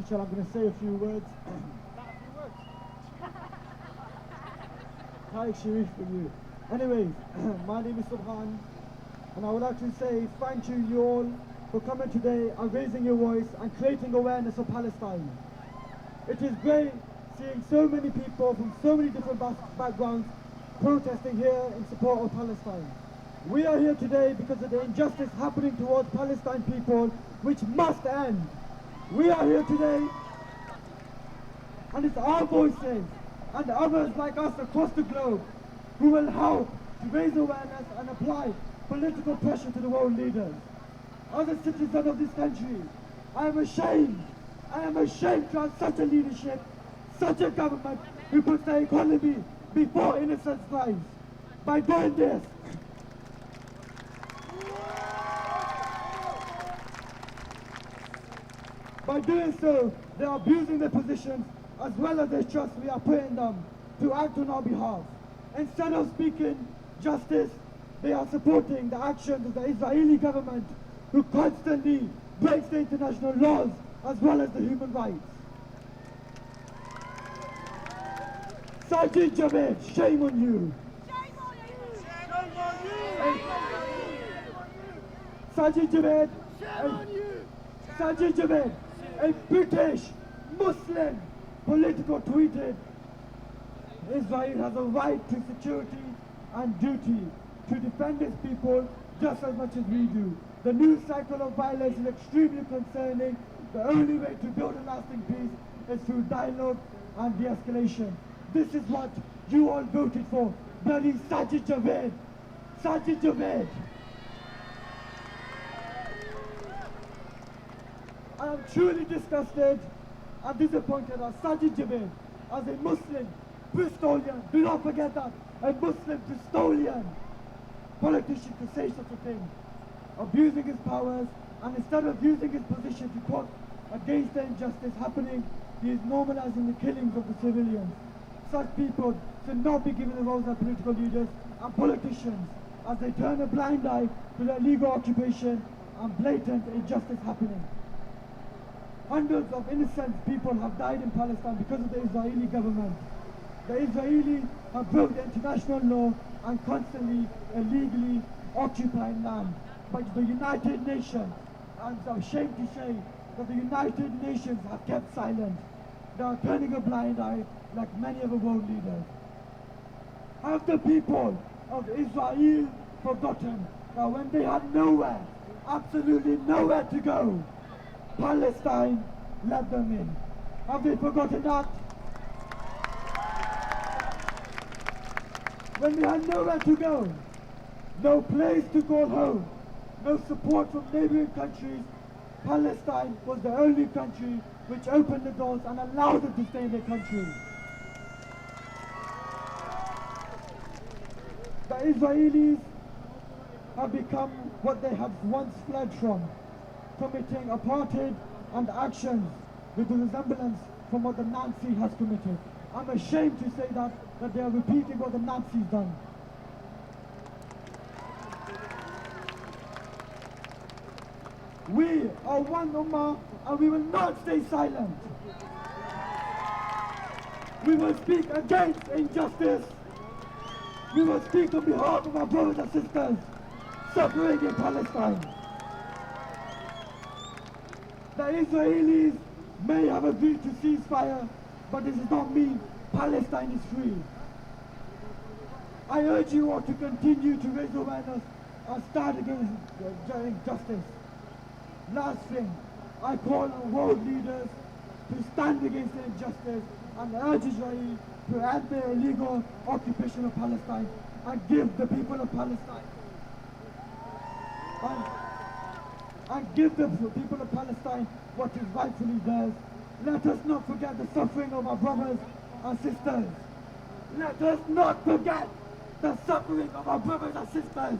inshallah, I'm going to say a few words. Tahir Sharif for you. Anyways, my name is Subhaan, and I would like to say thank you all for coming today and raising your voice and creating awareness of Palestine. It is great seeing so many people from so many different backgrounds protesting here in support of Palestine. We are here today because of the injustice happening towards Palestine people, which must end. We are here today, and it's our voices and others like us across the globe who will help to raise awareness and apply political pressure to the world leaders. As a citizen of this country, I am ashamed to have such a leadership, such a government who puts the economy before innocent lives. By doing this, they are abusing their positions as well as their trust we are putting them to act on our behalf. Instead of speaking justice, they are supporting the actions of the Israeli government who constantly breaks the international laws as well as the human rights. Sajid Javid, shame on you! Shame on you! Sajid Javid, Shame on you! Sajid Javid, a British Muslim political tweeted, Israel has a right to security and duty to defend its people just as much as we do. The new cycle of violence is extremely concerning. The only way to build a lasting peace is through dialogue and de-escalation. This is what you all voted for. Bloody Sajid Javid! Sajid Javid! I am truly disgusted and disappointed as Sajid Javid, as a Muslim Bristolian, do not forget that, a Muslim Bristolian politician could say such a thing, abusing his powers, and instead of using his position to quote against the injustice happening, he is normalizing the killings of the civilians. Such people should not be given the roles of political leaders and politicians as they turn a blind eye to the illegal occupation and blatant injustice happening. Hundreds of innocent people have died in Palestine because of the Israeli government. The Israelis have broken the international law and constantly, illegally occupying land. But the United Nations, and I'm ashamed to say that the United Nations have kept silent. They are turning a blind eye like many other world leaders. Have the people of Israel forgotten that when they had nowhere, absolutely nowhere to go, Palestine let them in? Have they forgotten that? When they had nowhere to go, no place to call home, no support from neighboring countries, Palestine was the only country which opened the doors and allowed them to stay in their country. The Israelis have become what they have once fled from, committing apartheid and actions with the resemblance from what the Nazi has committed. I'm ashamed to say that they are repeating what the Nazis done. We are one Ummah and we will not stay silent. We will speak against injustice. We will speak on behalf of our brothers and sisters suffering in Palestine. The Israelis may have agreed to ceasefire, but this does not mean Palestine is free. I urge you all to continue to raise awareness and stand against injustice. Last thing, I call on world leaders to stand against the injustice and urge Israel to end the illegal occupation of Palestine and give the people of Palestine what is rightfully theirs. Let us not forget the suffering of our brothers and sisters. Let us not forget the suffering of our brothers and sisters.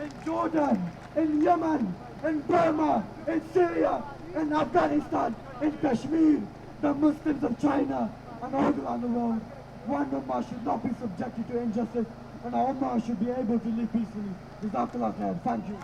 In Jordan, in Yemen, in Burma, in Syria, in Afghanistan, in Kashmir, the Muslims of China and all around the world, one Ummah should not be subjected to injustice, and our Ummah should be able to live peacefully. Jazakallah khair. Thank you.